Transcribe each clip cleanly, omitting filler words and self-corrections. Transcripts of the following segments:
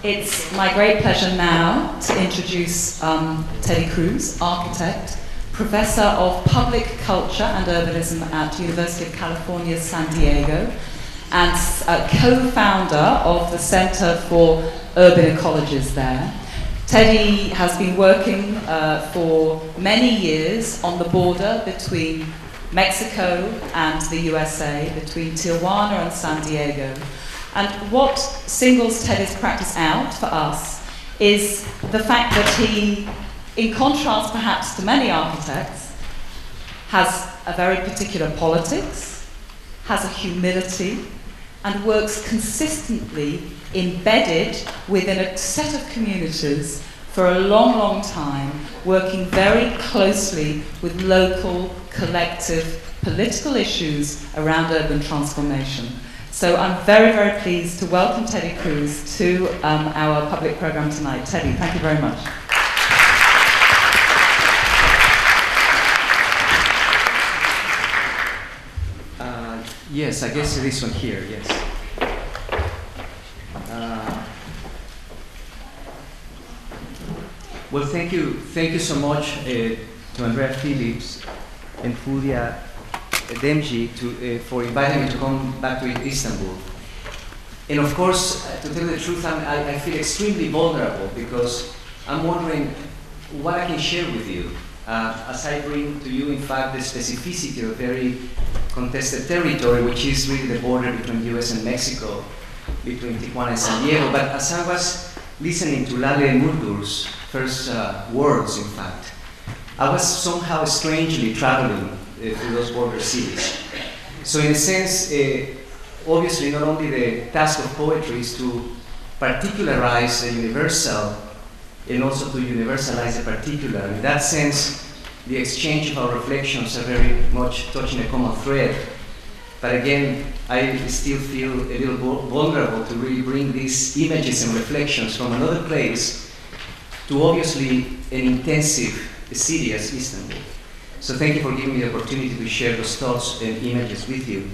It's my great pleasure now to introduce Teddy Cruz, architect, professor of public culture and urbanism at University of California, San Diego, and co-founder of the Center for Urban Ecologies there. Teddy has been working for many years on the border between Mexico and the USA, between Tijuana and San Diego. And what singles Teddy's practice out for us is the fact that he, in contrast perhaps to many architects, has a very particular politics, has a humility, and works consistently embedded within a set of communities for a long, long time, working very closely with local, collective, political issues around urban transformation. So I'm very, very pleased to welcome Teddy Cruz to our public program tonight. Teddy, thank you very much. Yes, I guess this one here, yes. Well, thank you so much to Andrea Phillips and Fudia Demji for inviting me to come back to Istanbul. And of course, to tell the truth, I feel extremely vulnerable because I'm wondering what I can share with you as I bring to you, in fact, the specificity of very contested territory, which is really the border between US and Mexico, between Tijuana and San Diego. But as I was listening to Lale Murdur's first words, in fact, I was somehow strangely traveling through those border cities. So in a sense, obviously not only the task of poetry is to particularize the universal and also to universalize the particular. In that sense, the exchange of our reflections are very much touching a common thread. But again, I still feel a little vulnerable to really bring these images and reflections from another place to obviously an intensive city as Istanbul. So thank you for giving me the opportunity to share those thoughts and images with you.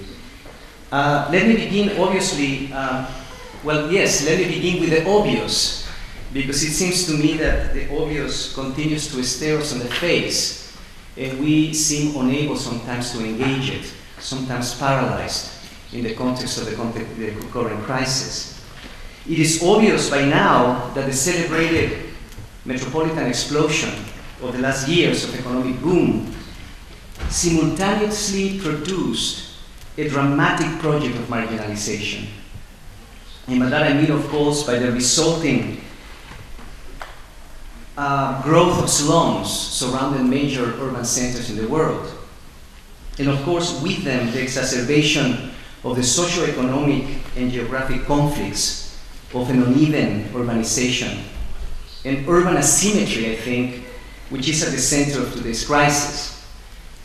Let me begin, obviously, let me begin with the obvious, because it seems to me that the obvious continues to stare us in the face, and we seem unable sometimes to engage it, sometimes paralyzed in the context of the current crisis. It is obvious by now that the celebrated metropolitan explosion of the last years of economic boom simultaneously produced a dramatic project of marginalization. And by that I mean, of course, by the resulting growth of slums surrounding major urban centers in the world. And of course, with them, the exacerbation of the socioeconomic and geographic conflicts of an uneven urbanization and urban asymmetry, I think, which is at the center of today's crisis.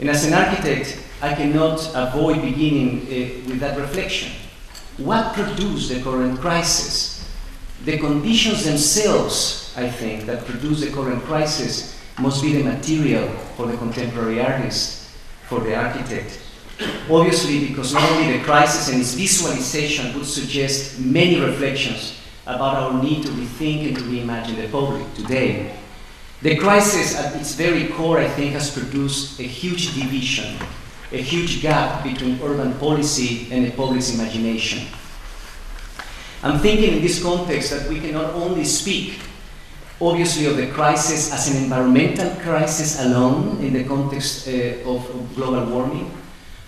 And as an architect, I cannot avoid beginning with that reflection. What produced the current crisis? The conditions themselves, I think, that produce the current crisis must be the material for the contemporary artist, for the architect. Obviously, because not only the crisis and its visualization would suggest many reflections about our need to rethink and to reimagine the public today. The crisis at its very core, I think, has produced a huge division, a huge gap between urban policy and the public's imagination. I'm thinking in this context that we cannot only speak, obviously, of the crisis as an environmental crisis alone in the context of global warming,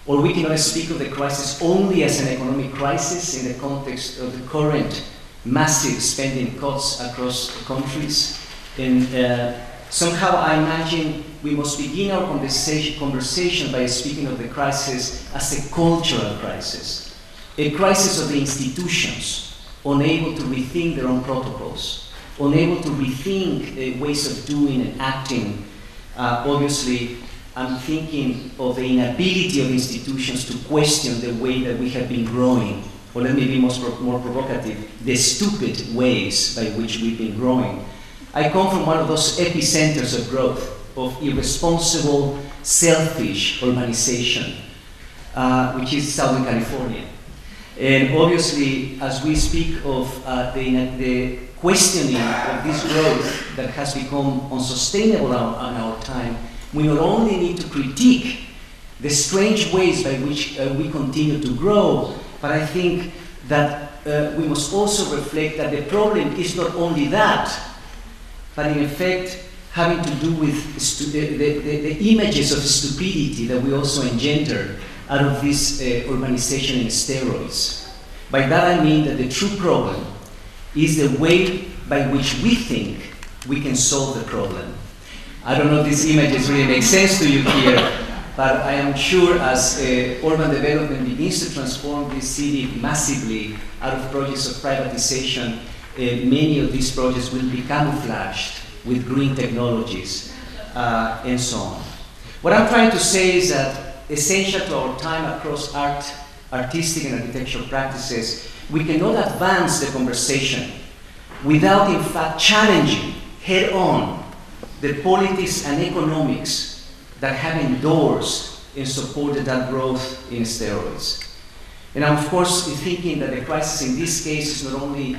or we cannot speak of the crisis only as an economic crisis in the context of the current massive spending cuts across countries. And somehow I imagine we must begin our conversation by speaking of the crisis as a cultural crisis, a crisis of the institutions, unable to rethink their own protocols, unable to rethink ways of doing and acting. Obviously, I'm thinking of the inability of institutions to question the way that we have been growing, or let me be more provocative, the stupid ways by which we've been growing. I come from one of those epicenters of growth, of irresponsible, selfish urbanization, which is Southern California. And obviously, as we speak of the questioning of this growth that has become unsustainable on our time, we not only need to critique the strange ways by which we continue to grow, but I think that we must also reflect that the problem is not only that, but in effect having to do with the images of stupidity that we also engender out of this urbanization in steroids. By that I mean that the true problem is the way by which we think we can solve the problem. I don't know if these images really make sense to you here, but I am sure as urban development begins to transform this city massively out of projects of privatization, many of these projects will be camouflaged with green technologies and so on. What I'm trying to say is that essential to our time across artistic and architectural practices, we cannot advance the conversation without in fact challenging head-on the politics and economics that have endorsed and supported that growth in steroids. And I'm of course thinking that the crisis in this case is not only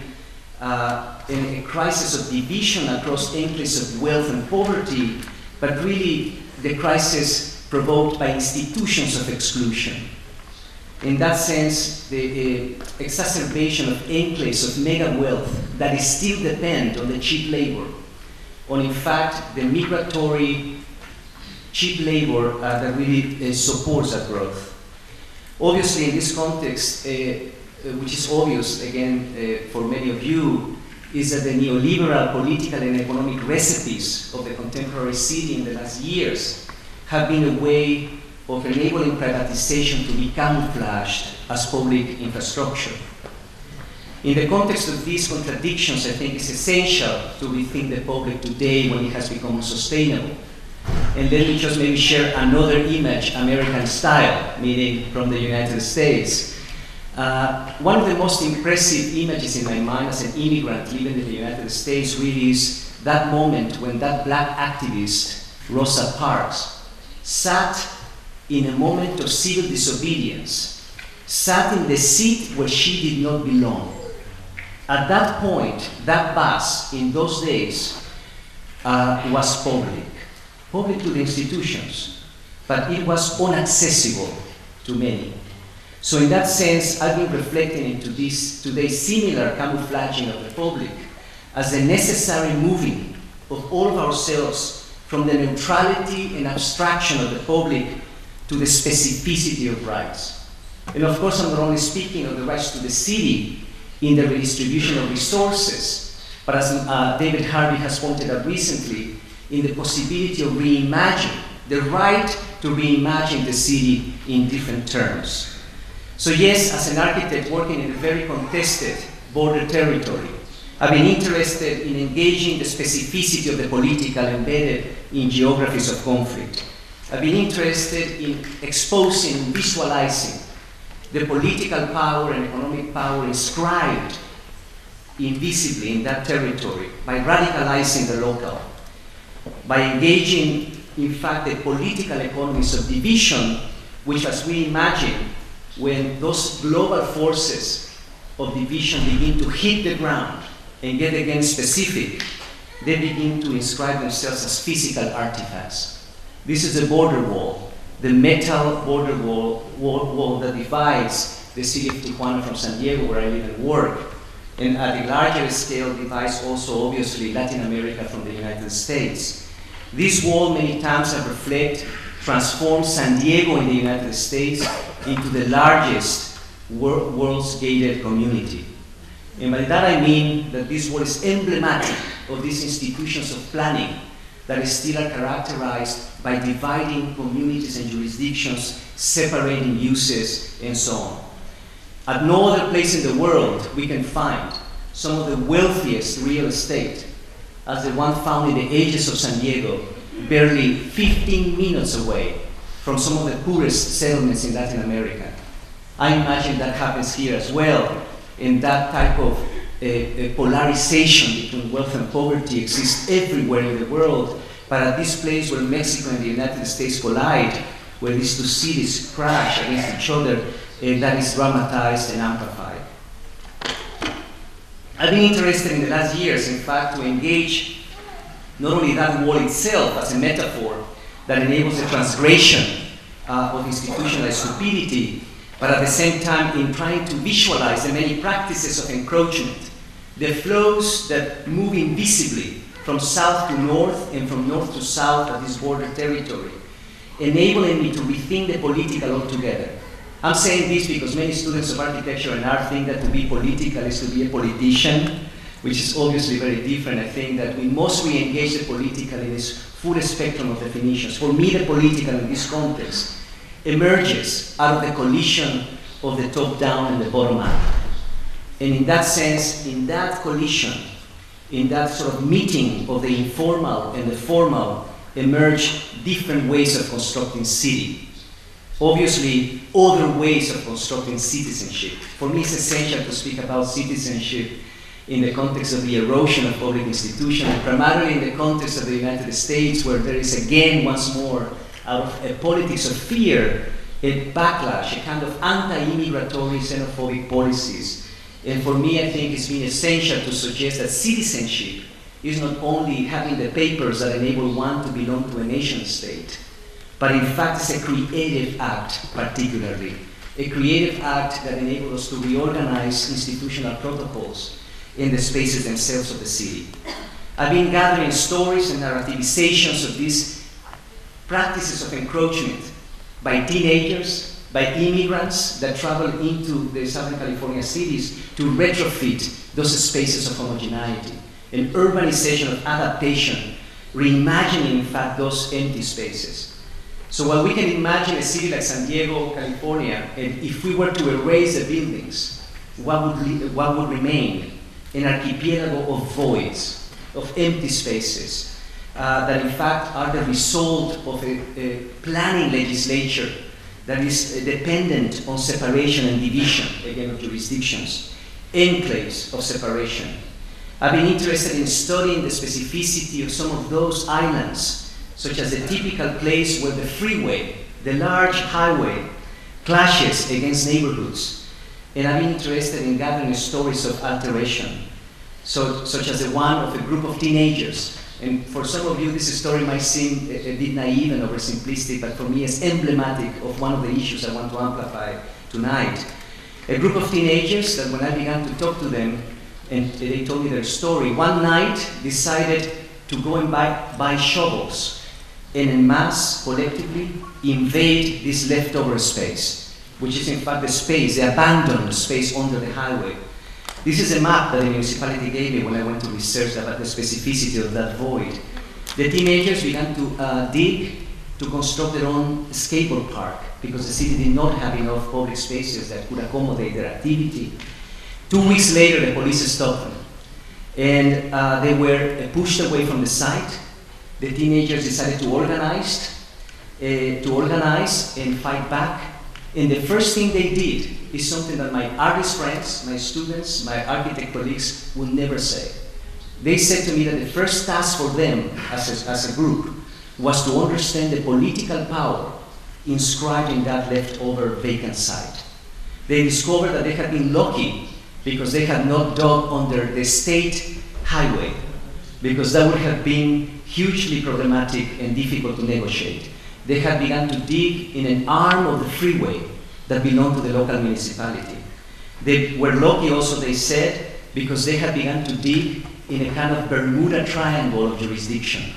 a crisis of division across enclaves of wealth and poverty, but really the crisis provoked by institutions of exclusion. In that sense, the exacerbation of enclaves of mega wealth that still depend on the cheap labor, on in fact the migratory cheap labor that really supports that growth. Obviously in this context, which is obvious again for many of you, is that the neoliberal political and economic recipes of the contemporary city in the last years have been a way of enabling privatization to be camouflaged as public infrastructure. In the context of these contradictions, I think it's essential to rethink the public today when it has become unsustainable. And let me just maybe share another image, American style, meaning from the United States. One of the most impressive images in my mind as an immigrant living in the United States really is that moment when that black activist, Rosa Parks, sat in a moment of civil disobedience, sat in the seat where she did not belong. At that point, that bus in those days was public to the institutions, but it was inaccessible to many. So in that sense, I've been reflecting into this today's similar camouflaging of the public as the necessary moving of all of ourselves from the neutrality and abstraction of the public to the specificity of rights. And of course, I'm not only speaking of the rights to the city in the redistribution of resources, but as David Harvey has pointed out recently, in the possibility of reimagining, the right to reimagine the city in different terms. So yes, as an architect working in a very contested border territory, I've been interested in engaging the specificity of the political embedded in geographies of conflict. I've been interested in exposing and visualizing the political power and economic power inscribed invisibly in that territory by radicalizing the local, by engaging, in fact, the political economies of division, which, as we imagine, when those global forces of division begin to hit the ground and get again specific, they begin to inscribe themselves as physical artifacts. This is the border wall, the metal border wall that divides the city of Tijuana from San Diego, where I live and work, and at a larger scale divides also, obviously, Latin America from the United States. This wall many times have transformed San Diego in the United States into the largest world's gated community. And by that I mean that this wall is emblematic of these institutions of planning that still are characterized by dividing communities and jurisdictions, separating uses, and so on. At no other place in the world we can find some of the wealthiest real estate as the one found in the edges of San Diego, barely 15 minutes away from some of the poorest settlements in Latin America. I imagine that happens here as well, and that type of polarization between wealth and poverty exists everywhere in the world, but at this place where Mexico and the United States collide, where these two cities crash against each other, that is dramatized and amplified. I've been interested in the last years, in fact, to engage not only that wall itself as a metaphor that enables the transgression of institutionalized stupidity, but at the same time in trying to visualize the many practices of encroachment, the flows that move invisibly from south to north and from north to south at this border territory, enabling me to rethink the political altogether. I'm saying this because many students of architecture and art think that to be political is to be a politician, which is obviously very different. I think that we must re-engage the political in its full spectrum of definitions. For me, the political in this context emerges out of the collision of the top-down and the bottom-up. And in that sense, in that collision, in that sort of meeting of the informal and the formal, emerge different ways of constructing city. Obviously, other ways of constructing citizenship. For me, it's essential to speak about citizenship in the context of the erosion of public institutions, and primarily in the context of the United States, where there is again, once more, out of a politics of fear, a backlash, a kind of anti-immigratory xenophobic policies. And for me, I think it's been essential to suggest that citizenship is not only having the papers that enable one to belong to a nation state, but in fact it's a creative act particularly. A creative act that enables us to reorganize institutional protocols in the spaces themselves of the city. I've been gathering stories and narrativizations of these practices of encroachment by teenagers, by immigrants that travel into the Southern California cities to retrofit those spaces of homogeneity, an urbanization of adaptation, reimagining in fact those empty spaces. So while we can imagine a city like San Diego, California, and if we were to erase the buildings, what would remain? An archipelago of voids, of empty spaces, that in fact are the result of a planning legislature that is dependent on separation and division, again, of jurisdictions, enclaves of separation. I've been interested in studying the specificity of some of those islands, such as the typical place where the freeway, the large highway, clashes against neighborhoods. And I've been interested in gathering stories of alteration, such as the one of a group of teenagers. And for some of you, this story might seem a bit naive and oversimplistic, but for me it's emblematic of one of the issues I want to amplify tonight. A group of teenagers that when I began to talk to them, and they told me their story, one night decided to go and buy shovels and en masse, collectively, invade this leftover space, which is in fact the space, the abandoned space under the highway. This is a map that the municipality gave me when I went to research about the specificity of that void. The teenagers began to dig to construct their own skateboard park because the city did not have enough public spaces that could accommodate their activity. 2 weeks later, the police stopped them, and they were pushed away from the site. The teenagers decided to organize and fight back. And the first thing they did is something that my artist friends, my students, my architect colleagues would never say. They said to me that the first task for them as a group was to understand the political power inscribed in that leftover vacant site. They discovered that they had been lucky because they had not dug under the state highway, because that would have been hugely problematic and difficult to negotiate. They had begun to dig in an arm of the freeway that belonged to the local municipality. They were lucky also, they said, because they had begun to dig in a kind of Bermuda Triangle of jurisdiction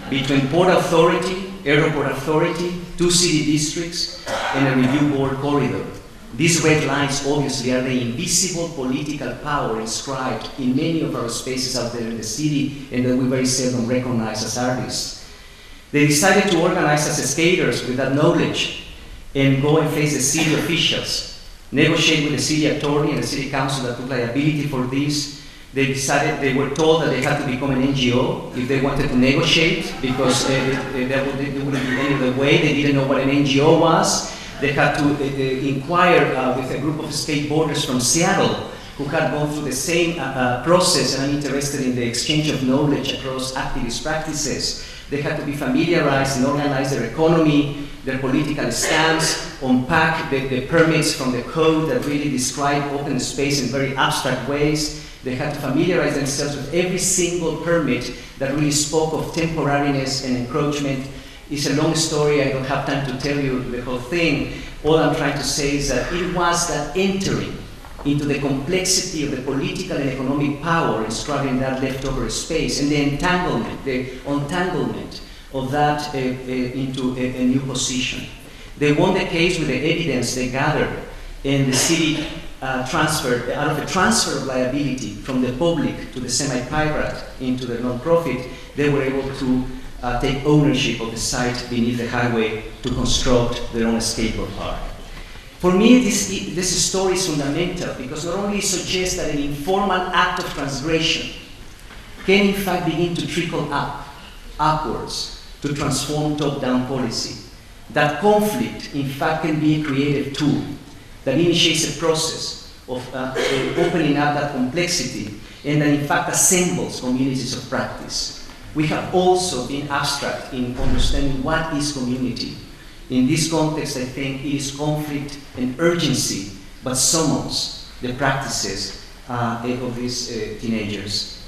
between Port Authority, Airport Authority, 2 city districts, and a review board corridor. These red lines obviously are the invisible political power inscribed in many of our spaces out there in the city and that we very seldom recognize as artists. They decided to organize as skaters with that knowledge and go and face the city officials, negotiate with the city attorney and the city council that took liability for this. They decided, they were told that they had to become an NGO if they wanted to negotiate because there wouldn't be any other way. They didn't know what an NGO was. They had to inquire with a group of skateboarders from Seattle who had gone through the same process and are interested in the exchange of knowledge across activist practices. They had to be familiarized and organize their economy, their political stance, unpack the permits from the code that really describe open space in very abstract ways, They had to familiarize themselves with every single permit that really spoke of temporariness and encroachment. It's a long story, I don't have time to tell you the whole thing. All I'm trying to say is that it was that entering into the complexity of the political and economic power and struggle in that leftover space, and the untanglement of that into a new position. They won the case with the evidence they gathered, and the city transferred, out of a transfer of liability from the public to the semi-private into the non-profit, they were able to take ownership of the site beneath the highway to construct their own skateboard park. For me, this story is fundamental because not only it suggests that an informal act of transgression can in fact begin to trickle upwards, to transform top-down policy. That conflict, in fact, can be a creative tool that initiates a process of opening up that complexity and that, in fact, assembles communities of practice. We have also been abstract in understanding what is community. In this context, I think it is conflict and urgency, but summons the practices of these teenagers.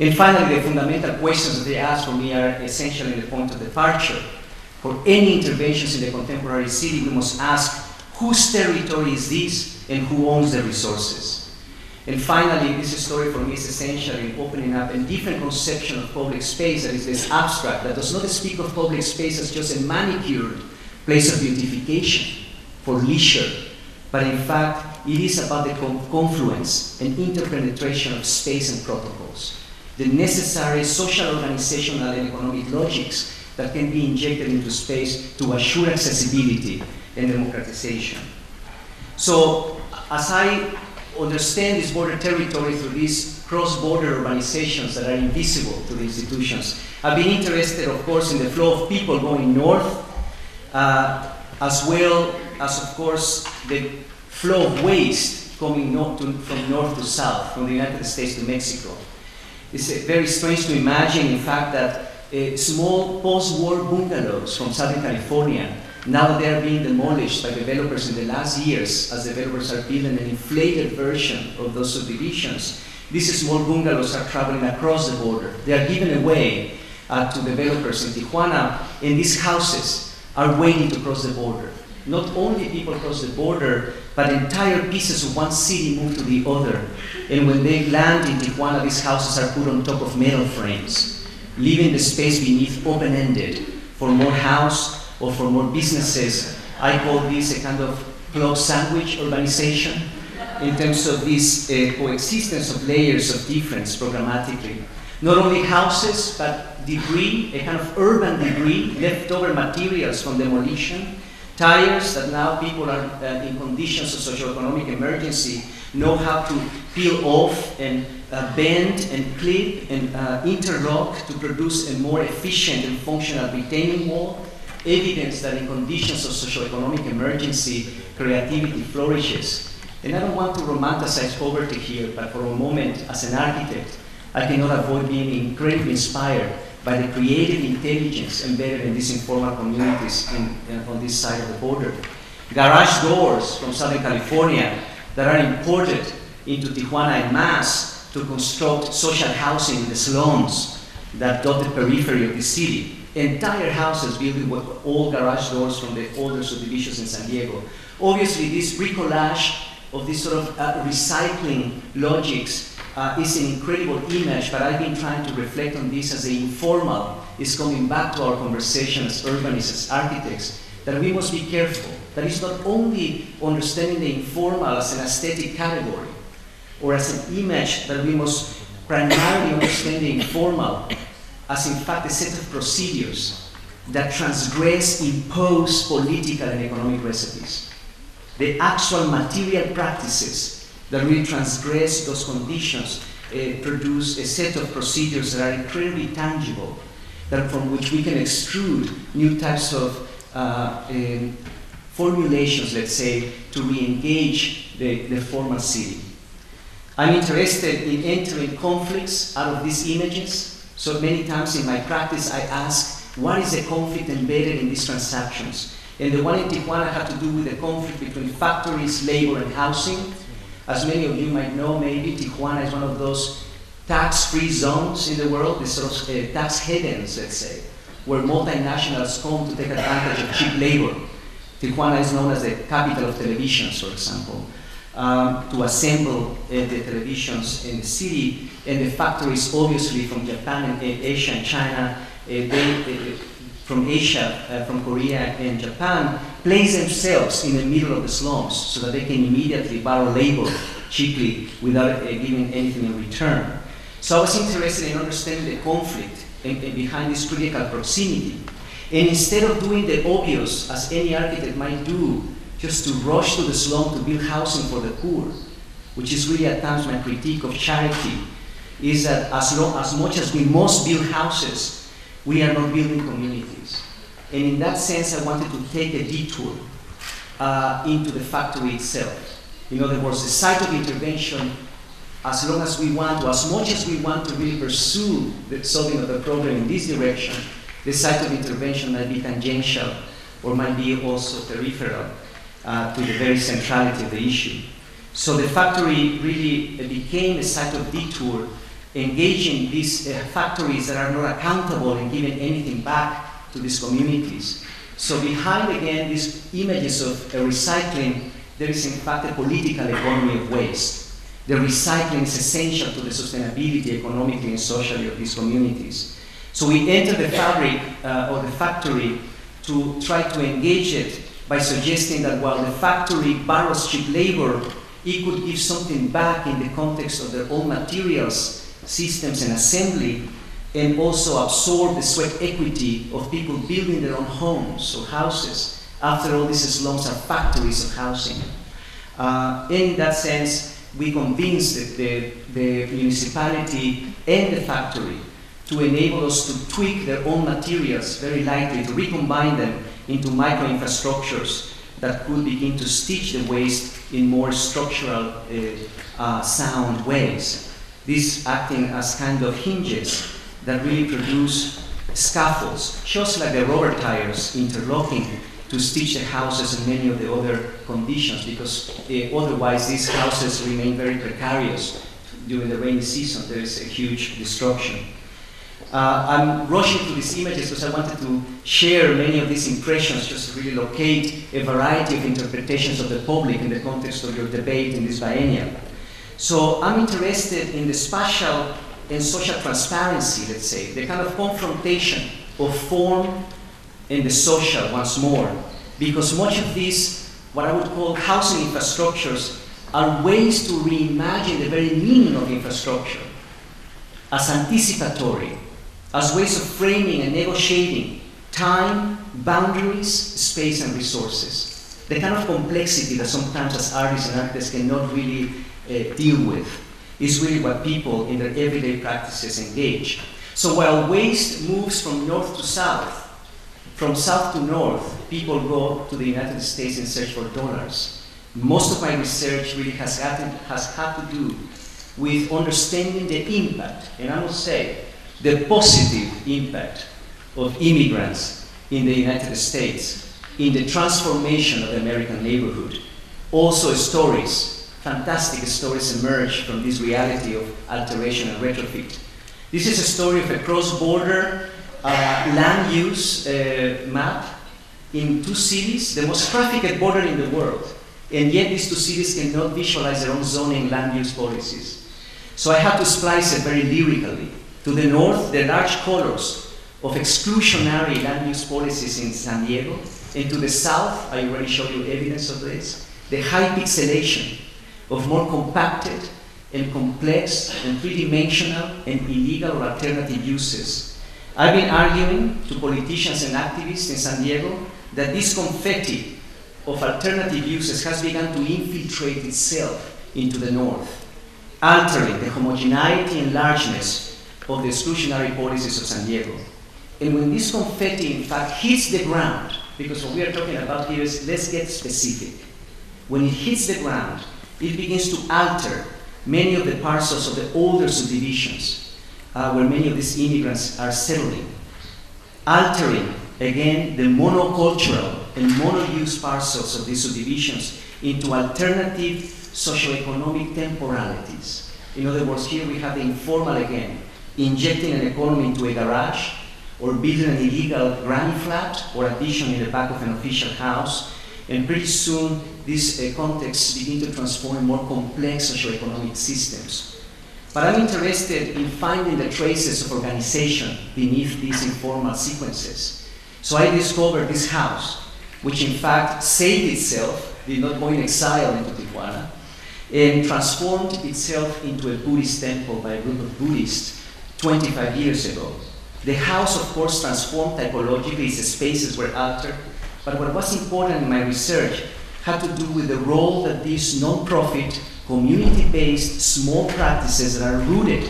And finally, the fundamental questions that they ask for me are essentially the point of departure. For any interventions in the contemporary city, we must ask whose territory is this and who owns the resources. And finally, this story for me is essential in opening up a different conception of public space that is less abstract, that does not speak of public space as just a manicured place of beautification for leisure, but in fact, it is about the confluence and interpenetration of space and protocols, the necessary social, organizational, and economic logics that can be injected into space to assure accessibility and democratization. So, as I understand this border territory through these cross-border urbanizations that are invisible to the institutions, I've been interested, of course, in the flow of people going north, as well as, of course, the flow of waste coming from north to south, from the United States to Mexico. It's very strange to imagine, in fact, that small post-war bungalows from Southern California, now they are being demolished by developers in the last years as developers are building an inflated version of those subdivisions. These small bungalows are traveling across the border. They are given away to developers in Tijuana, and these houses are waiting to cross the border. Not only people cross the border, but entire pieces of one city move to the other. And when they land in Tijuana, these houses are put on top of metal frames, leaving the space beneath open-ended for more house or for more businesses. I call this a kind of club sandwich urbanization in terms of this coexistence of layers of difference programmatically. Not only houses, but debris, a kind of urban debris, leftover materials from demolition, tires that now people are in conditions of socioeconomic emergency know how to peel off and bend and clip and interlock to produce a more efficient and functional retaining wall. Evidence that in conditions of socioeconomic emergency, creativity flourishes. And I don't want to romanticize poverty here, but for a moment, as an architect, I cannot avoid being incredibly inspired by the creative intelligence embedded in these informal communities on this side of the border. Garage doors from Southern California that are imported into Tijuana en masse to construct social housing in the slums that dot the periphery of the city. Entire houses built with all garage doors from the older subdivisions in San Diego. Obviously, this bricolage of this sort of recycling logics is an incredible image, but I've been trying to reflect on this as the informal is coming back to our conversation as urbanists, as architects, that we must be careful. That it's not only understanding the informal as an aesthetic category or as an image, that we must primarily understand the informal as in fact a set of procedures that transgress, impose political and economic recipes. The actual material practices that really transgress those conditions produce a set of procedures that are incredibly tangible, that from which we can extrude new types of formulations, let's say, to re-engage the formal city. I'm interested in entering conflicts out of these images. So many times in my practice, I ask, what is the conflict embedded in these transactions? And the one in Tijuana had to do with the conflict between factories, labor, and housing. As many of you might know, maybe Tijuana is one of those tax-free zones in the world, these sort of tax havens, let's say, where multinationals come to take advantage of cheap labor. Tijuana is known as the capital of televisions, for example, to assemble the televisions in the city, and the factories, obviously, from Japan and Asia and China, from Asia, from Korea and Japan, place themselves in the middle of the slums so that they can immediately borrow labor cheaply without giving anything in return. So I was interested in understanding the conflict behind this critical proximity. And instead of doing the obvious, as any architect might do, just to rush to the slum to build housing for the poor, which is really at times my critique of charity, is that as much as we must build houses, we are not building communities. And in that sense, I wanted to take a detour into the factory itself. In other words, the site of intervention, as long as we want, or as much as we want to really pursue the solving of the problem in this direction, the site of intervention might be tangential or might be also peripheral to the very centrality of the issue. So the factory really became a site of detour, engaging these factories that are not accountable and giving anything back to these communities. So behind, again, these images of recycling, there is in fact a political economy of waste. The recycling is essential to the sustainability economically and socially of these communities. So we enter the fabric or the factory to try to engage it by suggesting that while the factory borrows cheap labor, it could give something back in the context of their own materials, systems, and assembly, and also absorb the sweat equity of people building their own homes or houses. After all, these slums are factories of housing. And in that sense, we convinced the municipality and the factory to enable us to tweak their own materials very lightly, to recombine them into micro-infrastructures that could begin to stitch the waste in more structural, sound ways. These acting as kind of hinges that really produce scaffolds, just like the rubber tires interlocking to stitch the houses and many of the other conditions, because otherwise these houses remain very precarious. During the rainy season, there is a huge destruction. I'm rushing through these images because I wanted to share many of these impressions, just to really locate a variety of interpretations of the public in the context of your debate in this biennial. So I'm interested in the spatial and social transparency, let's say, the kind of confrontation of form and the social once more, because much of these, what I would call housing infrastructures, are ways to reimagine the very meaning of infrastructure as anticipatory, as ways of framing and negotiating time, boundaries, space, and resources. The kind of complexity that sometimes as artists and architects cannot really deal with is really what people in their everyday practices engage. So while waste moves from north to south, from south to north, people go to the United States in search for dollars. Most of my research really has had to do with understanding the impact, and I must say, the positive impact of immigrants in the United States in the transformation of the American neighborhood. Also stories, fantastic stories emerge from this reality of alteration and retrofit. This is a story of a cross-border land use map in two cities, the most trafficked border in the world, and yet these two cities cannot visualize their own zoning land use policies. So I had to splice it very lyrically. To the north, the large colors of exclusionary land use policies in San Diego, and to the south, I already showed you evidence of this, the high pixelation of more compacted and complex and three-dimensional and illegal or alternative uses. I've been arguing to politicians and activists in San Diego that this confetti of alternative uses has begun to infiltrate itself into the north, altering the homogeneity and largeness of the exclusionary policies of San Diego. And when this confetti, in fact, hits the ground, because what we are talking about here is, let's get specific. When it hits the ground, it begins to alter many of the parcels of the older subdivisions where many of these immigrants are settling, altering, again, the monocultural and mono-use parcels of these subdivisions into alternative socioeconomic temporalities. In other words, here we have the informal again, injecting an economy into a garage, or building an illegal granny flat, or addition in the back of an official house, and pretty soon these contexts begin to transform in more complex socioeconomic systems. But I'm interested in finding the traces of organization beneath these informal sequences. So I discovered this house, which in fact saved itself, did not go in exile into Tijuana, and transformed itself into a Buddhist temple by a group of Buddhists 25 years ago. The house, of course, transformed typologically, its spaces were altered, but what was important in my research had to do with the role that these non-profit, community-based small practices that are rooted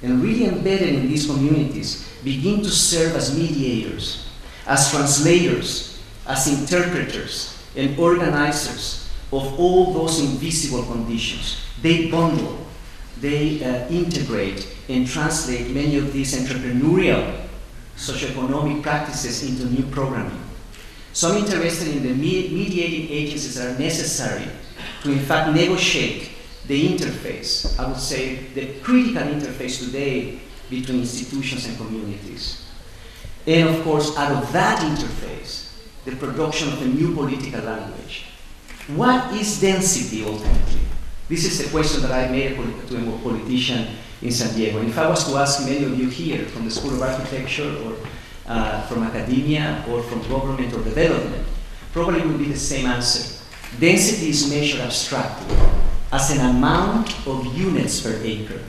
and really embedded in these communities begin to serve as mediators, as translators, as interpreters, and organizers of all those invisible conditions. They bundle, they integrate and translate many of these entrepreneurial socioeconomic practices into new programming. So I'm interested in the mediating agencies that are necessary to in fact negotiate the interface, I would say the critical interface today between institutions and communities. And of course, out of that interface, the production of a new political language. What is density ultimately? This is the question that I made to a politician in San Diego. And if I was to ask many of you here from the School of Architecture or from academia or from government or development, probably would be the same answer. Density is measured abstractly as an amount of units per acre,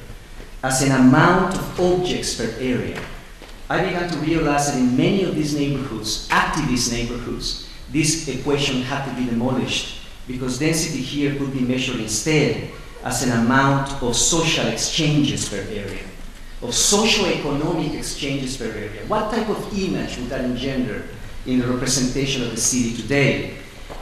as an amount of objects per area. I began to realize that in many of these neighborhoods, activist neighborhoods, this equation had to be demolished because density here could be measured instead as an amount of social exchanges per area, of socio-economic exchanges per area. What type of image would that engender in the representation of the city today?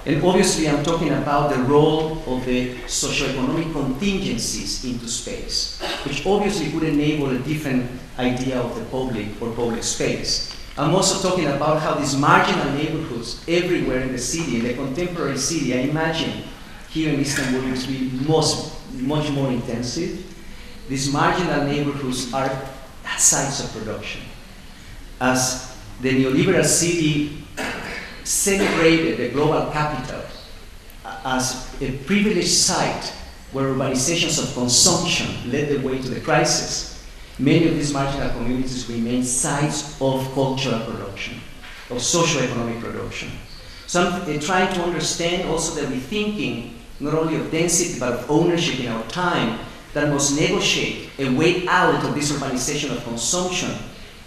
And obviously I'm talking about the role of the socio-economic contingencies into space, which obviously would enable a different idea of the public or public space. I'm also talking about how these marginal neighborhoods everywhere in the city, in the contemporary city, I imagine here in Istanbul it will be much more intensive. These marginal neighborhoods are sites of production. As the neoliberal city celebrated the global capital as a privileged site where urbanizations of consumption led the way to the crisis, many of these marginal communities remain sites of cultural production, of socio-economic production. So I'm trying to understand also the rethinking, not only of density, but of ownership in our time, that must negotiate a way out of this urbanization of consumption,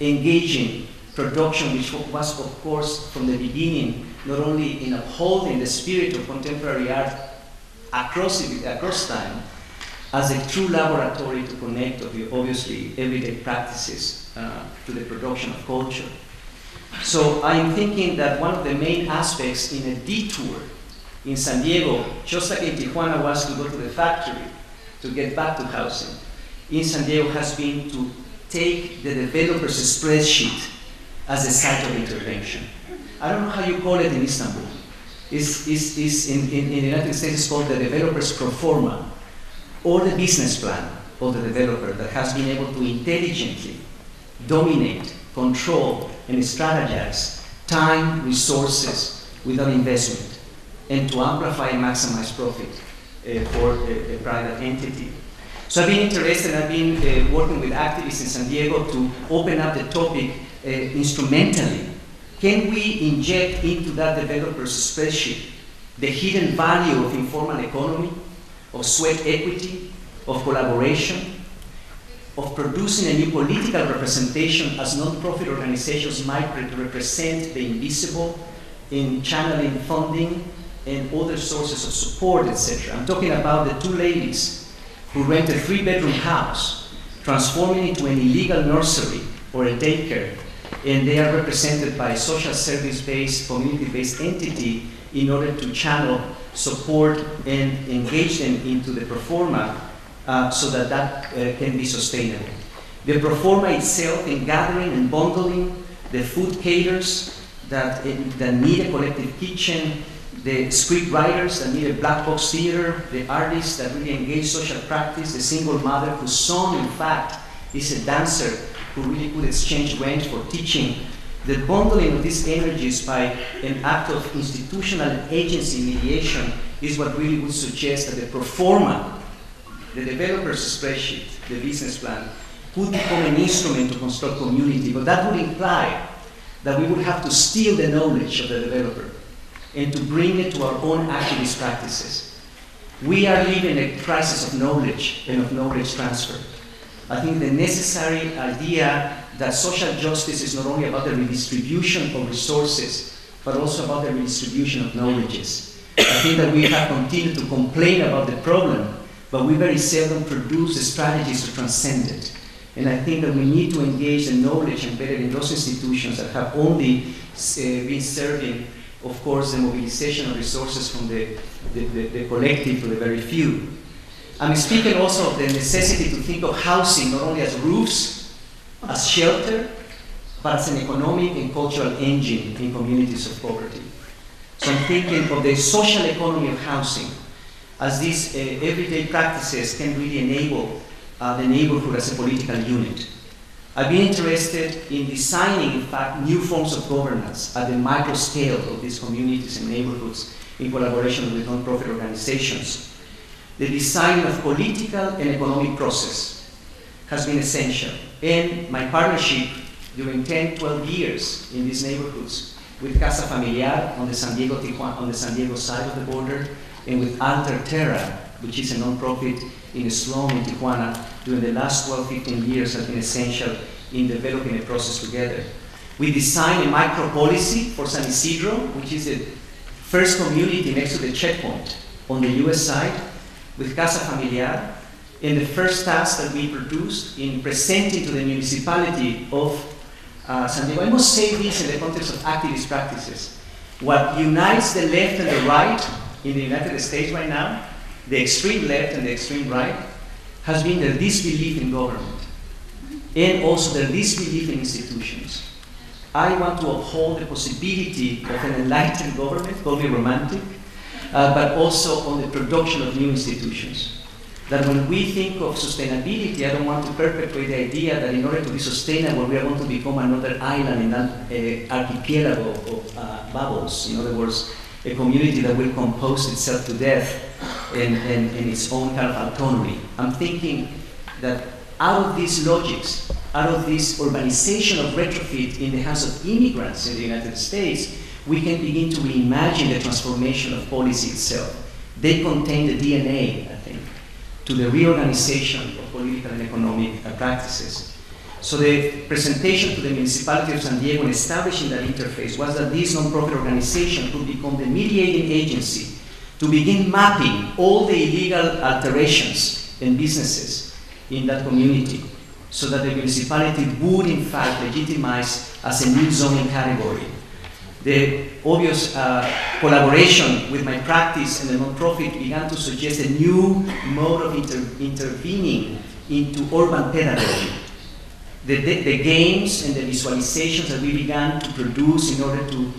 engaging production, which was, of course, from the beginning, not only in upholding the spirit of contemporary art across time, as a true laboratory to connect, obviously, everyday practices to the production of culture. So I'm thinking that one of the main aspects in a detour in San Diego, just like in Tijuana was to go to the factory, to get back to housing, in San Diego has been to take the developer's spreadsheet as a site of intervention. I don't know how you call it in Istanbul. In the United States, it's called the developer's pro forma, or the business plan of the developer that has been able to intelligently dominate, control, and strategize time, resources without investment, and to amplify and maximize profit for a private entity. So I've been interested, I've been working with activists in San Diego to open up the topic instrumentally. Can we inject into that developer's spreadsheet the hidden value of informal economy, of sweat equity, of collaboration, of producing a new political representation as non-profit organizations might represent the invisible in channeling funding and other sources of support, etc. I'm talking about the two ladies who rent a 3-bedroom house, transforming it into an illegal nursery or a daycare, and they are represented by a social service-based, community-based entity in order to channel support and engage them into the pro forma so that that can be sustainable. The pro forma itself in gathering and bundling the food caterers that need a collective kitchen, the script writers that need a black box theater, the artists that really engage social practice, the single mother whose son, in fact, is a dancer who really could exchange rent for teaching. The bundling of these energies by an act of institutional agency mediation is what really would suggest that the pro forma, the developer's spreadsheet, the business plan, could become an instrument to construct community, but that would imply that we would have to steal the knowledge of the developer and to bring it to our own activist practices. We are living a crisis of knowledge and of knowledge transfer. I think the necessary idea that social justice is not only about the redistribution of resources, but also about the redistribution of knowledges. I think that we have continued to complain about the problem, but we very seldom produce the strategies to transcend it. And I think that we need to engage the knowledge embedded in those institutions that have only been serving, of course, the mobilization of resources from the collective to the very few. I'm speaking also of the necessity to think of housing not only as roofs, as shelter, but as an economic and cultural engine in communities of poverty. So I'm thinking of the social economy of housing as these everyday practices can really enable the neighborhood as a political unit. I've been interested in designing, in fact, new forms of governance at the micro scale of these communities and neighborhoods in collaboration with non-profit organizations. The design of political and economic process has been essential. And my partnership during 10, 12 years in these neighborhoods with Casa Familiar on the San Diego side of the border, and with Alter Terra, which is a non-profit in a slum in Tijuana, during the last 12, 15 years has been essential in developing a process together. We designed a micro policy for San Isidro, which is the first community next to the checkpoint on the US side, with Casa Familiar, and the first task that we produced in presenting to the municipality of San Diego. I must say this in the context of activist practices. What unites the left and the right in the United States right now, the extreme left and the extreme right, has been their disbelief in government and also their disbelief in institutions. I want to uphold the possibility of an enlightened government, call me romantic, but also on the production of new institutions. That when we think of sustainability, I don't want to perpetuate the idea that in order to be sustainable, we are going to become another island in an archipelago of bubbles. In other words, a community that will compose itself to death in its own kind of autonomy. I'm thinking that out of these logics, out of this urbanization of retrofit in the hands of immigrants in the United States, we can begin to reimagine the transformation of policy itself. They contain the DNA, I think, to the reorganization of political and economic practices. So the presentation to the municipality of San Diego in establishing that interface was that this non-profit organization could become the mediating agency to begin mapping all the illegal alterations and businesses in that community, so that the municipality would in fact legitimize as a new zoning category. The obvious collaboration with my practice and the non-profit began to suggest a new mode of intervening into urban pedagogy. The games and the visualizations that we began to produce in order to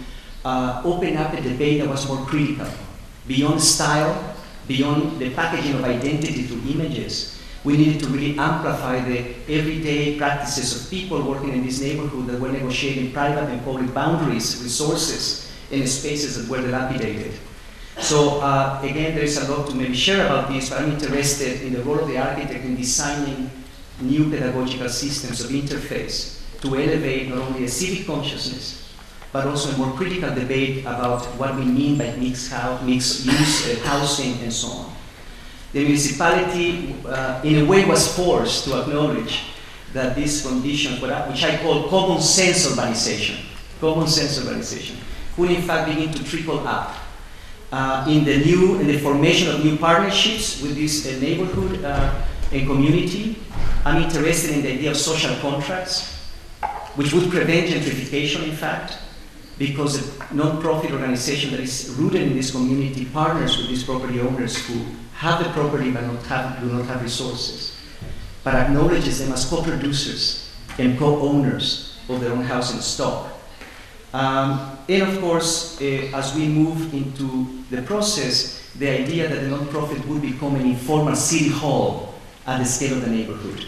open up a debate that was more critical, beyond style, beyond the packaging of identity through images. We needed to really amplify the everyday practices of people working in this neighborhood that were negotiating private and public boundaries, resources, and spaces that were dilapidated. So again, there is a lot to maybe share about this, but I'm interested in the role of the architect in designing new pedagogical systems of interface to elevate not only a civic consciousness, but also a more critical debate about what we mean by mixed use housing and so on. The municipality, in a way, was forced to acknowledge that these conditions, which I call common sense urbanization, could in fact begin to trickle up in the formation of new partnerships with this neighborhood and community. I'm interested in the idea of social contracts, which would prevent gentrification, in fact, because a non-profit organization that is rooted in this community partners with these property owners who have the property but do not have resources, but acknowledges them as co-producers and co-owners of their own housing stock. And of course, as we move into the process, the idea that the non-profit would become an informal city hall at the scale of the neighborhood,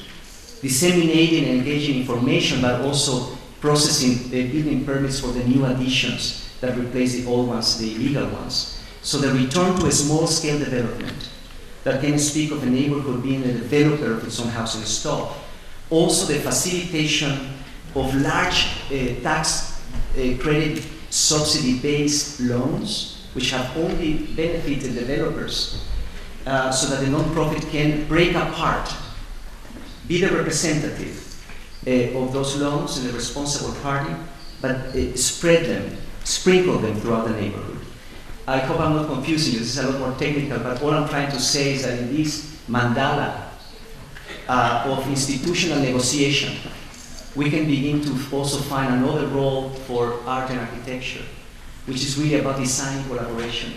disseminating and engaging information, but also processing building permits for the new additions that replace the old ones, the illegal ones. So the return to a small-scale development that can speak of a neighborhood being a developer of its own housing stock. Also the facilitation of large tax credit subsidy-based loans, which have only benefited developers, so that the non-profit can break apart, be the representative of those loans and the responsible party, but spread them, sprinkle them throughout the neighborhood. I hope I'm not confusing you, this is a lot more technical, but all I'm trying to say is that in this mandala of institutional negotiation, we can begin to also find another role for art and architecture, which is really about design collaboration,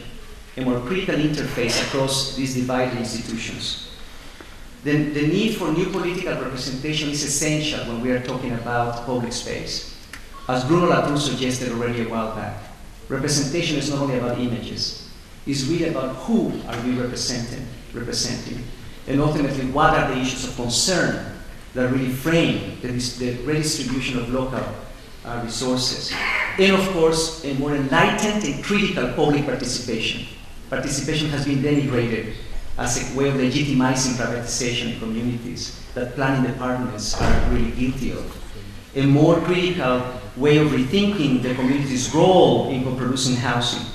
a more critical interface across these divided institutions. The need for new political representation is essential when we are talking about public space. As Bruno Latour suggested already a while back, representation is not only about images, it's really about who are we representing, and ultimately what are the issues of concern that really frame the redistribution of local resources. And of course, a more enlightened and critical public participation. Participation has been denigrated as a way of legitimizing privatization in communities that planning departments are really guilty of. A more critical way of rethinking the community's role in co-producing housing.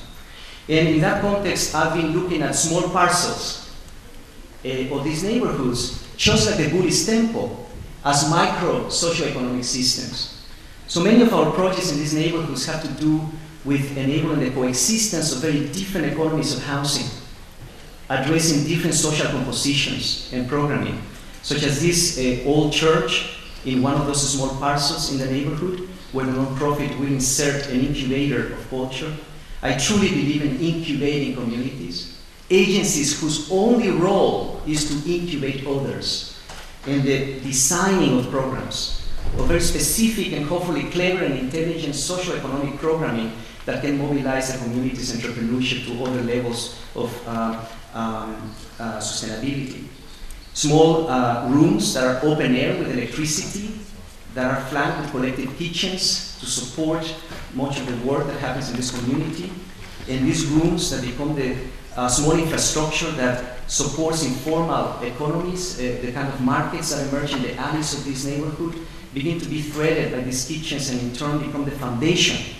And in that context, I've been looking at small parcels of these neighborhoods, just like the Buddhist temple, as micro socioeconomic systems. So many of our projects in these neighborhoods have to do with enabling the coexistence of very different economies of housing, addressing different social compositions and programming, such as this old church in one of those small parcels in the neighborhood, where the non-profit will insert an incubator of culture. I truly believe in incubating communities, agencies whose only role is to incubate others, and the designing of programs, of very specific and hopefully clever and intelligent socioeconomic programming that can mobilize the community's entrepreneurship to other levels of sustainability. Small rooms that are open air with electricity, that are flanked with collective kitchens to support much of the work that happens in this community. And these rooms that become the small infrastructure that supports informal economies, the kind of markets that emerge in the alleys of this neighborhood, begin to be threaded by these kitchens and in turn become the foundation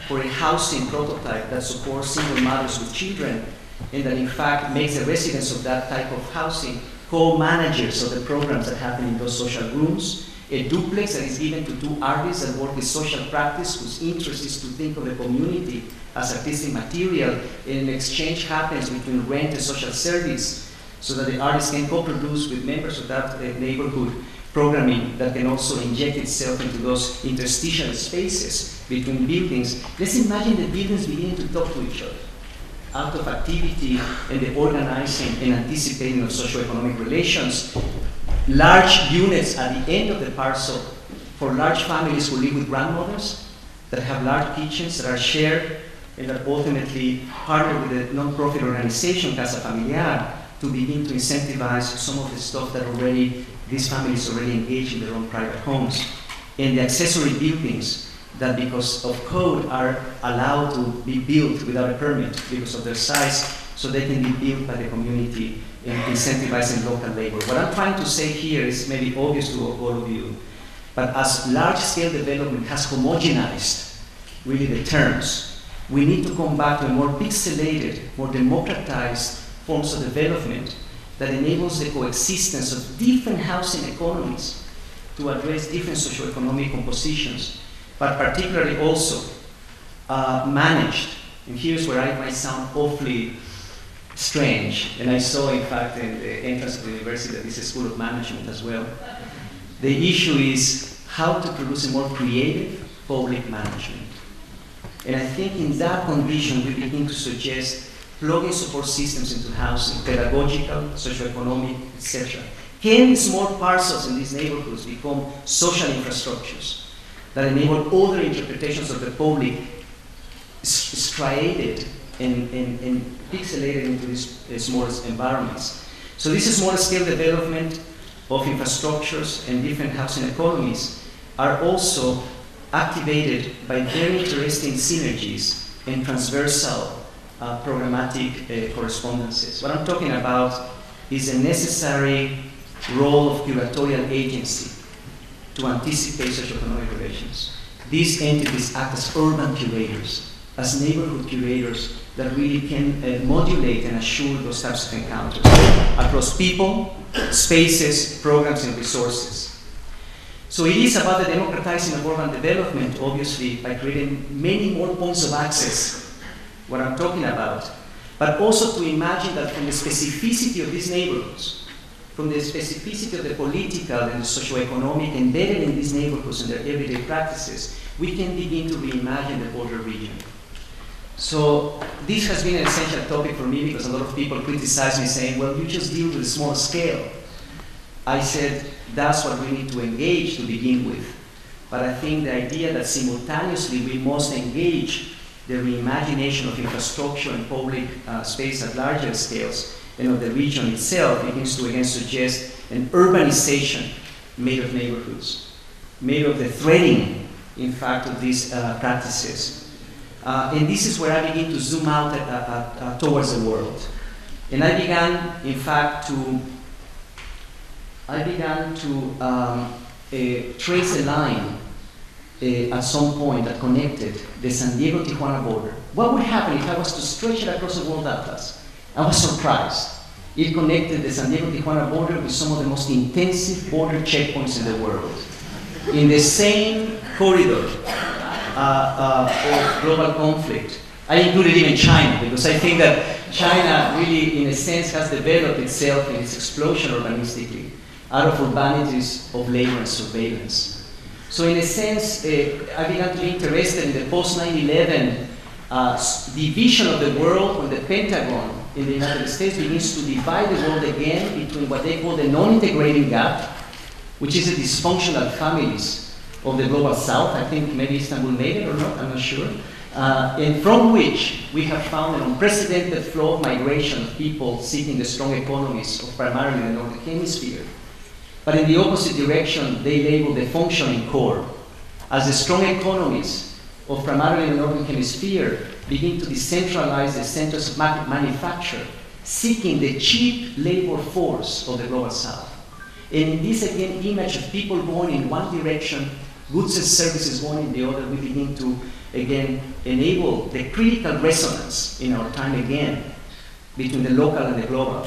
for a housing prototype that supports single mothers with children, and that in fact makes the residents of that type of housing co-managers of the programs that happen in those social rooms. A duplex that is given to two artists that work with social practice, whose interest is to think of the community as artistic material, and an exchange happens between rent and social service, so that the artist can co-produce with members of that neighborhood programming that can also inject itself into those interstitial spaces between buildings. Let's imagine the buildings beginning to talk to each other out of activity and the organizing and anticipating of socioeconomic relations. Large units at the end of the parcel for large families who live with grandmothers, that have large kitchens that are shared, and that ultimately partner with the non-profit organization Casa Familiar to begin to incentivize some of the stuff that already these families already engage in their own private homes. And the accessory buildings that, because of code, are allowed to be built without a permit because of their size, so they can be built by the community and incentivizing local labor. What I'm trying to say here is maybe obvious to all of you, but as large-scale development has homogenized really the terms, we need to come back to a more pixelated, more democratized forms of development that enables the coexistence of different housing economies to address different socioeconomic compositions, but particularly also managed. And here's where I might sound awfully strange, and I saw, in fact, in the entrance of the university that this is a school of management as well. The issue is how to produce a more creative public management. And I think in that condition, we begin to suggest plugging support systems into housing, pedagogical, socioeconomic, etc. Can small parcels in these neighborhoods become social infrastructures that enable other interpretations of the public striated and pixelated into these small environments. So this small-scale development of infrastructures and different housing economies are also activated by very interesting synergies and transversal programmatic correspondences. What I'm talking about is a necessary role of curatorial agency to anticipate socioeconomic relations. These entities act as urban curators, as neighborhood curators that really can modulate and assure those types of encounters across people, spaces, programs, and resources. So it is about the democratizing of urban development, obviously, by creating many more points of access, what I'm talking about, but also to imagine that from the specificity of these neighborhoods, from the specificity of the political and the socioeconomic embedded in these neighborhoods and their everyday practices, we can begin to reimagine the border region. So this has been an essential topic for me because a lot of people criticize me saying, well, you just deal with a small scale. I said, that's what we need to engage to begin with. But I think the idea that simultaneously we must engage the reimagination of infrastructure and public space at larger scales and of the region itself begins to again suggest an urbanization made of neighborhoods, made of the threading, in fact, of these practices. And this is where I begin to zoom out towards the world. And I began, in fact, to trace a line at some point that connected the San Diego-Tijuana border. What would happen if I was to stretch it across the world atlas? I was surprised. It connected the San Diego-Tijuana border with some of the most intensive border checkpoints in the world. In the same corridor of global conflict. I included even China, because I think that China really, in a sense, has developed itself in its explosion urbanistically out of urbanities of labor and surveillance. So in a sense, I began to be interested in the post-9/11 division of the world when the Pentagon in the United States begins to divide the world again between what they call the non-integrating gap, which is the dysfunctional families of the global south. I think maybe Istanbul made it or not, I'm not sure. And from which we have found an unprecedented flow of migration of people seeking the strong economies of primarily the Northern Hemisphere. But in the opposite direction, they label the functioning core as the strong economies of primarily the Northern Hemisphere begin to decentralize the centers of manufacture, seeking the cheap labor force of the global south. And in this, again, image of people going in one direction, goods and services going in the other, we begin to, again, enable the critical resonance in our time again between the local and the global,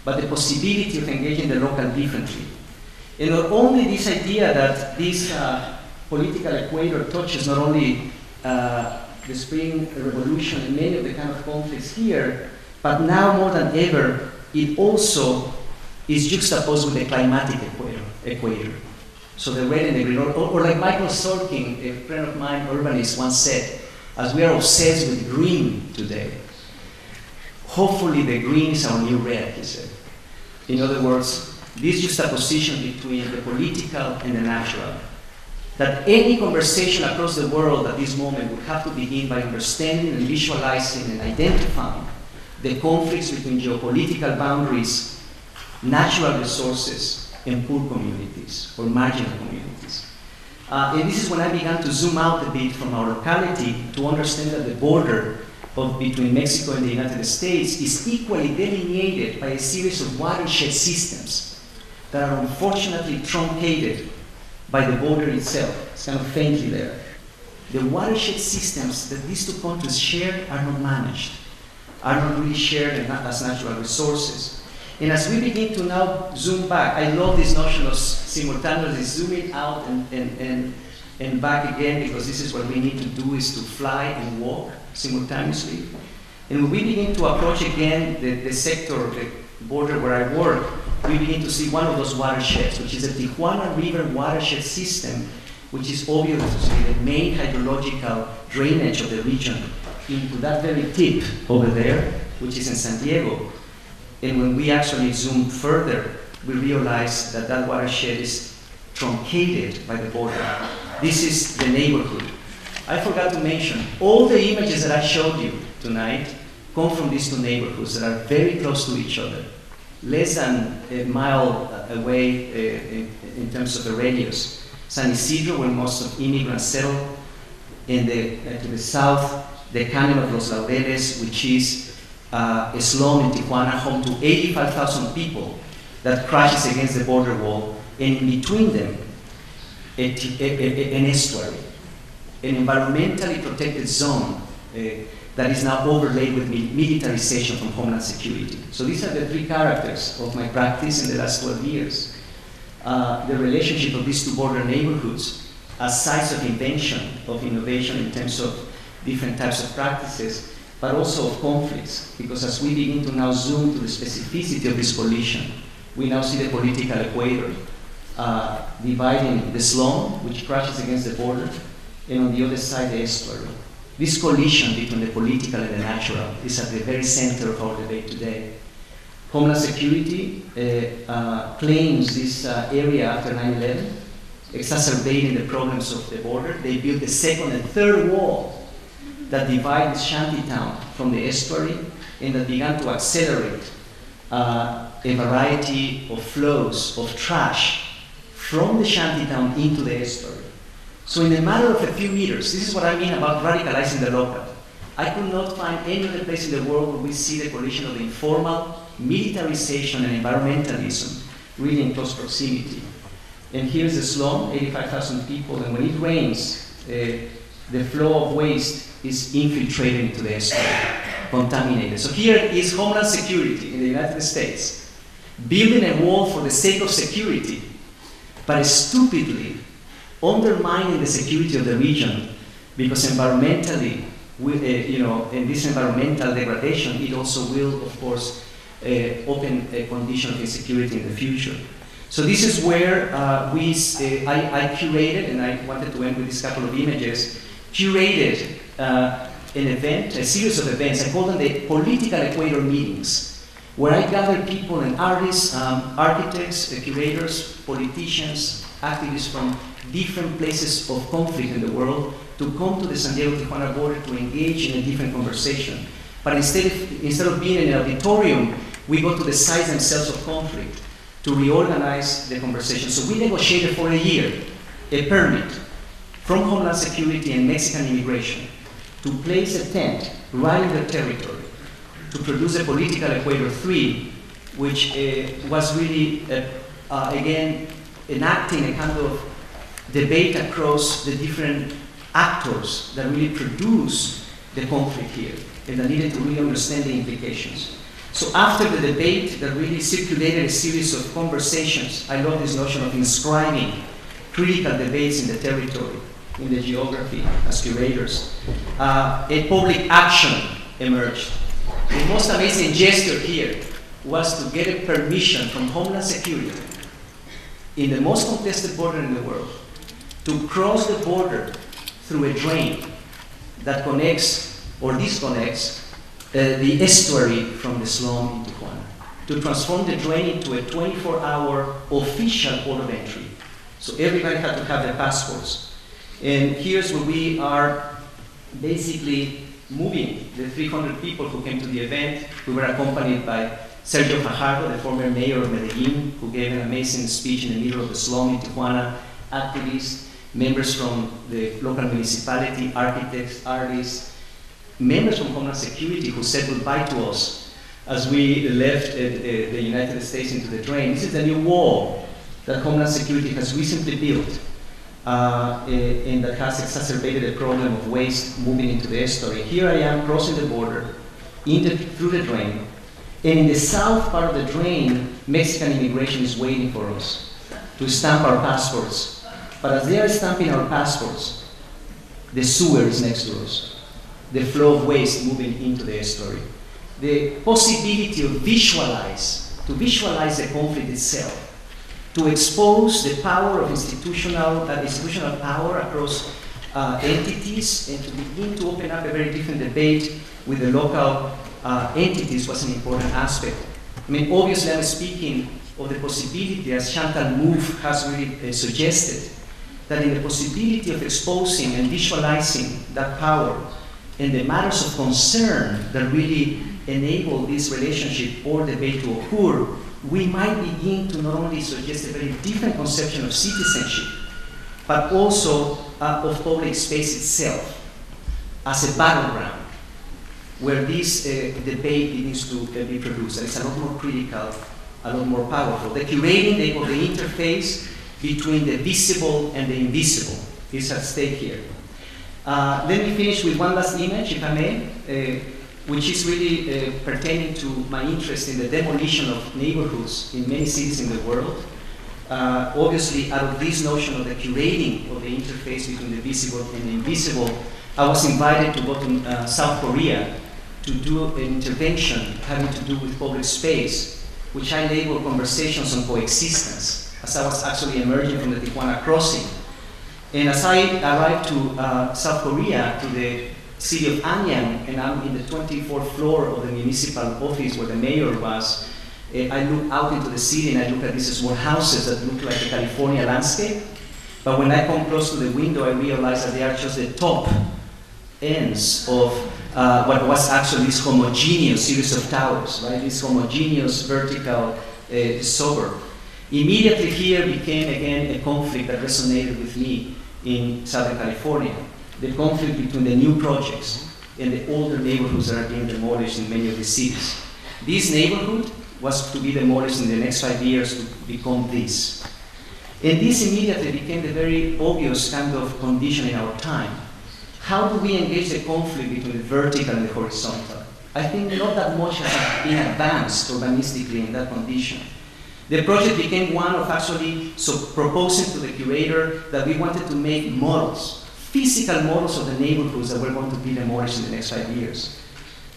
but the possibility of engaging the local differently. And not only this idea that this political equator touches not only the Spring Revolution and many of the kind of conflicts here, but now more than ever, it also is juxtaposed with the climatic equator. So the red and the green, or like Michael Sorkin, a friend of mine, urbanist, once said, as we are obsessed with green today, hopefully the green is our new red, he said. In other words, this juxtaposition between the political and the natural, that any conversation across the world at this moment would have to begin by understanding and visualizing and identifying the conflicts between geopolitical boundaries, natural resources, and poor communities, or marginal communities. And this is when I began to zoom out a bit from our locality to understand that the border between Mexico and the United States is equally delineated by a series of watershed systems that are unfortunately truncated by the border itself. It's kind of faintly there. The watershed systems that these two countries share are not managed, are not really shared as natural resources. And as we begin to now zoom back, I love this notion of simultaneously zooming out and back again, because this is what we need to do, is to fly and walk simultaneously. And when we begin to approach again the sector, the border where I work, we begin to see one of those watersheds, which is the Tijuana River watershed system, which is obviously the main hydrological drainage of the region into that very tip over there, which is in San Diego. And when we actually zoom further, we realize that that watershed is truncated by the border. This is the neighborhood. I forgot to mention, all the images that I showed you tonight come from these two neighborhoods that are very close to each other, less than a mile away in terms of the radius. San Isidro, where most of immigrants settle, and to the south, the Canyon of Los Laureles, which is a slum in Tijuana, home to 85,000 people that crashes against the border wall, and in between them, an estuary, an environmentally protected zone that is now overlaid with militarization from Homeland Security. So these are the three characters of my practice in the last 12 years. The relationship of these two border neighborhoods as sites of innovation in terms of different types of practices, but also of conflicts, because as we begin to now zoom to the specificity of this collision, we now see the political equator dividing the slum, which crashes against the border, and on the other side, the estuary. This collision between the political and the natural is at the very center of our debate today. Homeland Security claims this area after 9/11, exacerbating the problems of the border. They built the second and third wall that divide this shantytown from the estuary, and that began to accelerate a variety of flows of trash from the shantytown into the estuary. So in a matter of a few meters, this is what I mean about radicalizing the local. I could not find any other place in the world where we see the collision of the informal, militarization, and environmentalism really in close proximity. And here's the slum, 85,000 people, and when it rains, the flow of waste is infiltrated into the estuary, contaminated. So here is Homeland Security in the United States, building a wall for the sake of security, but stupidly undermining the security of the region, because environmentally, in this environmental degradation, it also will, of course, open a condition of insecurity in the future. So this is where I curated, and I wanted to end with this couple of images, curated an event, a series of events. I call them the political equator meetings, where I gather people and artists, architects, curators, politicians, activists from different places of conflict in the world to come to the San Diego-Tijuana border to engage in a different conversation. But instead of being in an auditorium, we go to the sites themselves of conflict to reorganize the conversation. So we negotiated for a year a permit from Homeland Security and Mexican immigration to place a tent right in their territory to produce a political equator 3, which was really, again, enacting a kind of debate across the different actors that really produce the conflict here, and that needed to really understand the implications. So after the debate that really circulated a series of conversations, I love this notion of inscribing critical debates in the territory, in the geography, as curators. A public action emerged. The most amazing gesture here was to get a permission from Homeland Security in the most contested border in the world to cross the border through a drain that connects or disconnects the estuary from the slum in Tijuana, to transform the drain into a 24-hour official port of entry. So everybody had to have their passports. And here's where we are basically moving the 300 people who came to the event. We were accompanied by Sergio Fajardo, the former mayor of Medellin, who gave an amazing speech in the middle of the slum in Tijuana, activists, members from the local municipality, architects, artists, members from Homeland Security who said goodbye to us as we left the United States into the drain. This is the new wall that Homeland Security has recently built and that has exacerbated the problem of waste moving into the estuary. Here I am crossing the border through the drain, and in the south part of the drain, Mexican immigration is waiting for us to stamp our passports. But as they are stamping our passports, the sewer is next to us, the flow of waste moving into the estuary. The possibility to visualize the conflict itself, to expose the power of institutional power across entities, and to begin to open up a very different debate with the local entities was an important aspect. I mean, obviously I'm speaking of the possibility, as Chantal Mouffe has really suggested, that in the possibility of exposing and visualizing that power and the matters of concern that really enable this relationship or debate to occur, we might begin to not only suggest a very different conception of citizenship, but also of public space itself as a battleground where this debate begins to be produced. And it's a lot more critical, a lot more powerful. The curating of the interface between the visible and the invisible is at stake here. Let me finish with one last image, if I may, which is really pertaining to my interest in the demolition of neighborhoods in many cities in the world. Obviously, out of this notion of the curating of the interface between the visible and the invisible, I was invited to go to South Korea to do an intervention having to do with public space, which I label conversations on coexistence, as I was actually emerging from the Tijuana crossing. And as I arrived to South Korea, to the city of Anyang, and I'm in the 24th floor of the municipal office where the mayor was, I look out into the city and I look at these small houses that look like a California landscape. But when I come close to the window, I realize that they are just the top ends of what was actually this homogeneous series of towers, right? This homogeneous vertical suburb. Immediately here became again a conflict that resonated with me in Southern California. The conflict between the new projects and the older neighborhoods that are being demolished in many of the cities. This neighborhood was to be demolished in the next 5 years to become this. And this immediately became the very obvious kind of condition in our time. How do we engage the conflict between the vertical and the horizontal? I think not that much has been advanced urbanistically in that condition. The project became one of actually proposing to the curator that we wanted to make models, physical models of the neighborhoods that were going to be demolished in the next 5 years.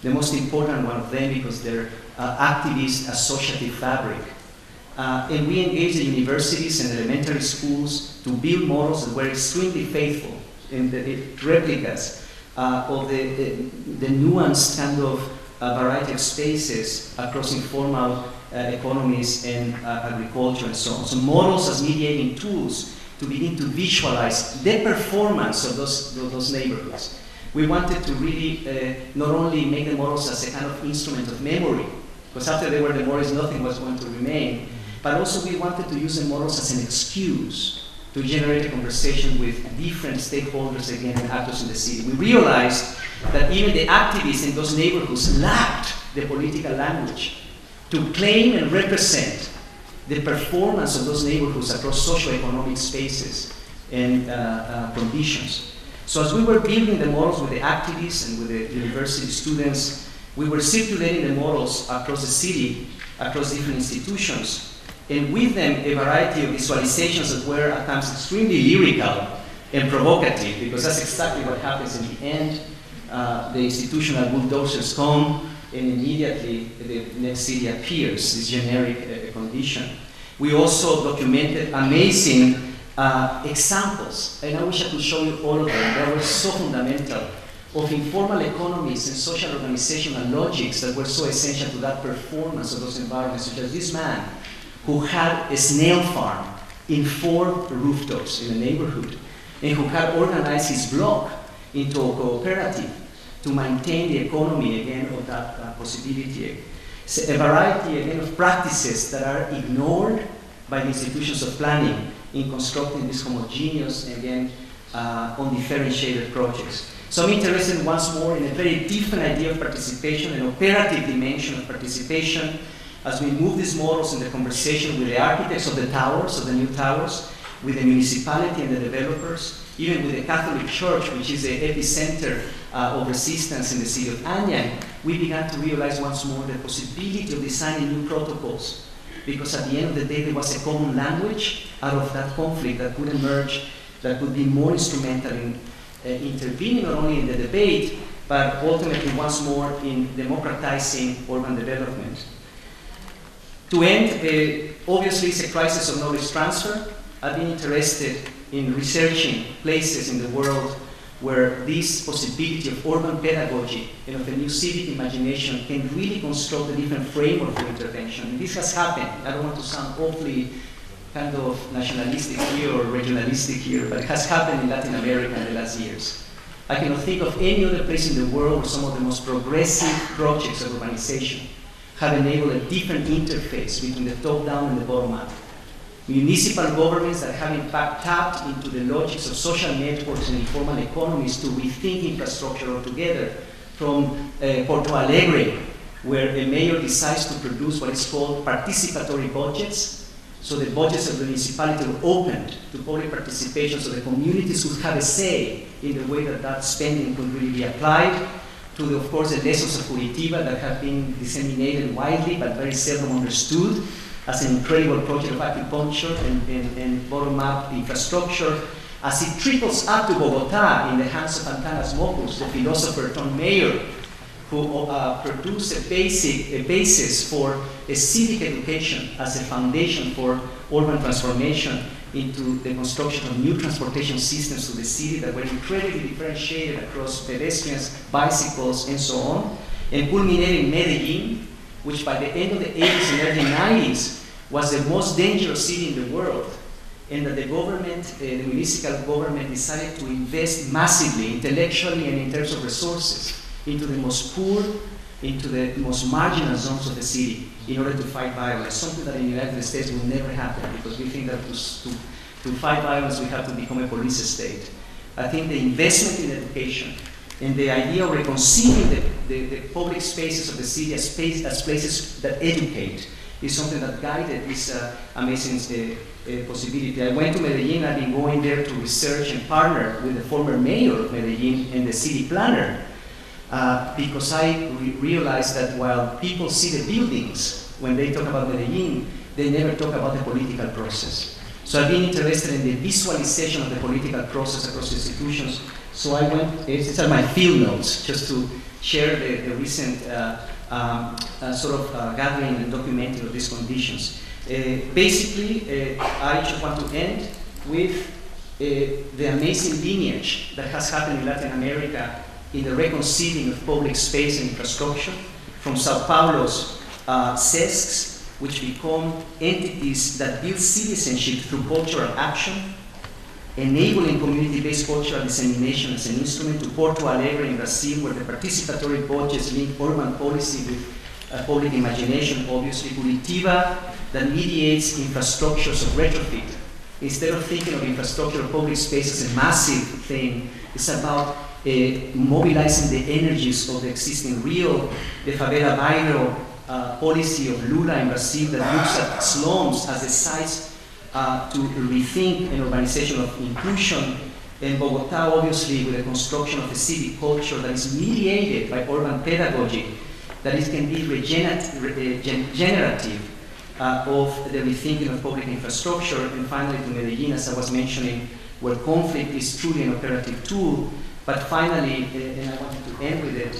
The most important one of them because they're activist associative fabric. And we engaged the universities and elementary schools to build models that were extremely faithful in the replicas of the nuanced kind of variety of spaces across informal economies and agriculture and so on. So models as mediating tools to begin to visualize the performance of those neighborhoods. We wanted to really not only make the models as a kind of instrument of memory, because after they were demolished, nothing was going to remain, but also we wanted to use the models as an excuse to generate a conversation with different stakeholders again and actors in the city. We realized that even the activists in those neighborhoods lacked the political language to claim and represent the performance of those neighborhoods across socioeconomic spaces and conditions. So as we were building the models with the activists and with the university students, we were circulating the models across the city, across different institutions, and with them a variety of visualizations that were at times extremely lyrical and provocative, because that's exactly what happens in the end. The institutional bulldozers come, and immediately the next city appears, this generic condition. We also documented amazing examples, and I wish I could show you all of them. They were so fundamental, of informal economies and social organizational logics that were so essential to that performance of those environments, such as this man who had a snail farm in 4 rooftops in a neighborhood, and who had organized his block into a cooperative to maintain the economy again of that possibility. So a variety again of practices that are ignored by the institutions of planning in constructing these homogeneous, again, undifferentiated projects. So I'm interested once more in a very different idea of participation, an operative dimension of participation, as we move these models in the conversation with the architects of the towers, of the new towers, with the municipality and the developers, even with the Catholic Church, which is the epicenter of resistance in the city of Anyang, we began to realize once more the possibility of designing new protocols, because at the end of the day there was a common language out of that conflict that could emerge, that could be more instrumental in intervening not only in the debate, but ultimately once more in democratizing urban development. To end, obviously it's a crisis of knowledge transfer. I've been interested in researching places in the world where this possibility of urban pedagogy and of a new civic imagination can really construct a different framework for intervention. And this has happened. I don't want to sound awfully kind of nationalistic here or regionalistic here, but it has happened in Latin America in the last years. I cannot think of any other place in the world where some of the most progressive projects of urbanization have enabled a different interface between the top-down and the bottom-up. Municipal governments that have in fact tapped into the logics of social networks and informal economies to rethink infrastructure altogether, from Porto Alegre, where a mayor decides to produce what is called participatory budgets. So the budgets of the municipality were opened to public participation, so the communities would have a say in the way that that spending could really be applied, to, of course, the lessons of Curitiba that have been disseminated widely but very seldom understood as an incredible project of acupuncture and bottom-up infrastructure, as it trickles up to Bogotá in the hands of Antanas Mocus, the philosopher turned mayor, who produced a basis for a civic education as a foundation for urban transformation into the construction of new transportation systems to the city that were incredibly differentiated across pedestrians, bicycles, and so on, and culminated in Medellin, which by the end of the 80s and early 90s was the most dangerous city in the world, and that the government, the municipal government, decided to invest massively, intellectually and in terms of resources, into the most poor, into the most marginal zones of the city in order to fight violence, something that in the United States will never happen, because we think that to fight violence we have to become a police state. I think the investment in education and the idea of reconceiving the public spaces of the city as places that educate is something that guided this amazing possibility. I went to Medellin. I've been going there to research and partner with the former mayor of Medellin and the city planner, because I realized that while people see the buildings when they talk about Medellin, they never talk about the political process. So I've been interested in the visualization of the political process across institutions. So I went, these are my field notes, just to share the recent gathering and documenting of these conditions. Basically, I just want to end with the amazing lineage that has happened in Latin America in the reconciling of public space and infrastructure, from Sao Paulo's CESCs, which become entities that build citizenship through cultural action, enabling community-based cultural dissemination as an instrument, to Porto Alegre in Brazil, where the participatory budgets link urban policy with public imagination, obviously. Curitiba, that mediates infrastructures of retrofit. Instead of thinking of infrastructure of public space as a massive thing, it's about mobilizing the energies of the existing real, the favela bairro policy of Lula in Brazil, that looks at slums as a site to rethink an urbanization of inclusion. In Bogotá, obviously, with the construction of a civic culture that is mediated by urban pedagogy, that it can be generative of the rethinking of public infrastructure. And finally, to Medellin, as I was mentioning, where conflict is truly an operative tool. But finally, and I wanted to end with it,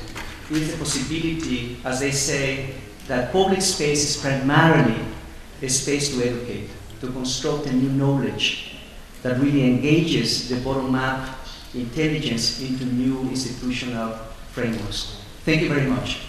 is the possibility, as they say, that public space is primarily a space to educate, to construct a new knowledge that really engages the bottom-up intelligence into new institutional frameworks. Thank you very much.